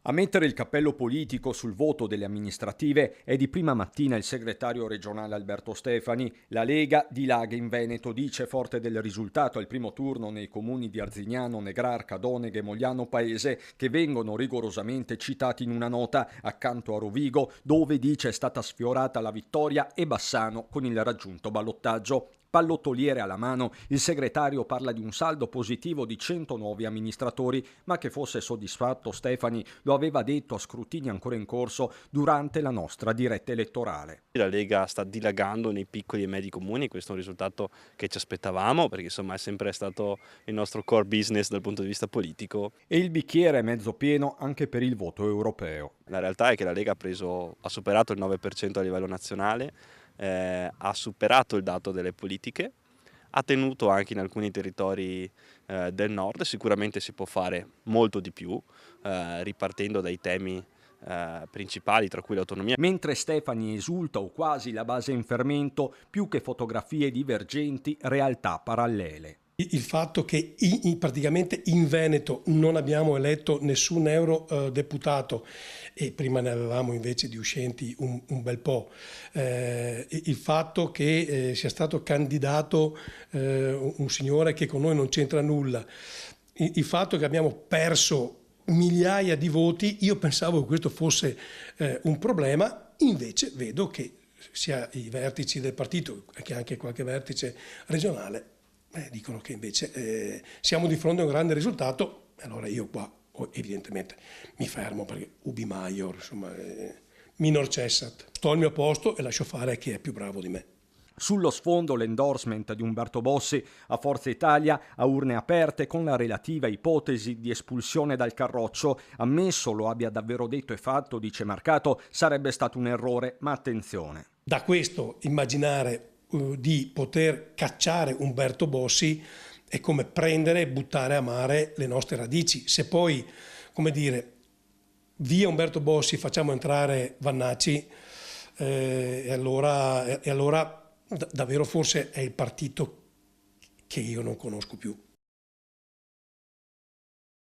A mettere il cappello politico sul voto delle amministrative è di prima mattina il segretario regionale Alberto Stefani. La Lega dilaga in Veneto, dice forte del risultato al primo turno nei comuni di Arzignano, Negrarca, Doneghe, Mogliano Paese, che vengono rigorosamente citati in una nota, accanto a Rovigo, dove dice è stata sfiorata la vittoria, e Bassano con il raggiunto ballottaggio. Pallottoliere alla mano, il segretario parla di un saldo positivo di 100 nuovi amministratori, ma che fosse soddisfatto Stefani lo aveva detto a scrutini ancora in corso durante la nostra diretta elettorale. La Lega sta dilagando nei piccoli e medi comuni, questo è un risultato che ci aspettavamo, perché insomma è sempre stato il nostro core business dal punto di vista politico. E il bicchiere è mezzo pieno anche per il voto europeo. La realtà è che la Lega ha superato il 9% a livello nazionale, ha superato il dato delle politiche, ha tenuto anche in alcuni territori del nord. Sicuramente si può fare molto di più, ripartendo dai temi principali, tra cui l'autonomia. Mentre Stefani esulta o quasi la base in fermento, più che fotografie divergenti, realtà parallele. Il fatto che praticamente in Veneto non abbiamo eletto nessun eurodeputato e prima ne avevamo invece di uscenti un bel po', il fatto che sia stato candidato un signore che con noi non c'entra nulla, il fatto che abbiamo perso migliaia di voti, io pensavo che questo fosse un problema, invece vedo che sia i vertici del partito che anche qualche vertice regionale dicono che invece siamo di fronte a un grande risultato. Allora io qua evidentemente mi fermo perché ubi maior, insomma, minor cessat. Sto al mio posto e lascio fare a chi è più bravo di me. Sullo sfondo l'endorsement di Umberto Bossi a Forza Italia a urne aperte con la relativa ipotesi di espulsione dal carroccio. Ammesso lo abbia davvero detto e fatto, dice Marcato, sarebbe stato un errore, ma attenzione. Da questo immaginare di poter cacciare Umberto Bossi è come prendere e buttare a mare le nostre radici. Se poi, come dire, via Umberto Bossi facciamo entrare Vannacci, e allora davvero forse è il partito che io non conosco più.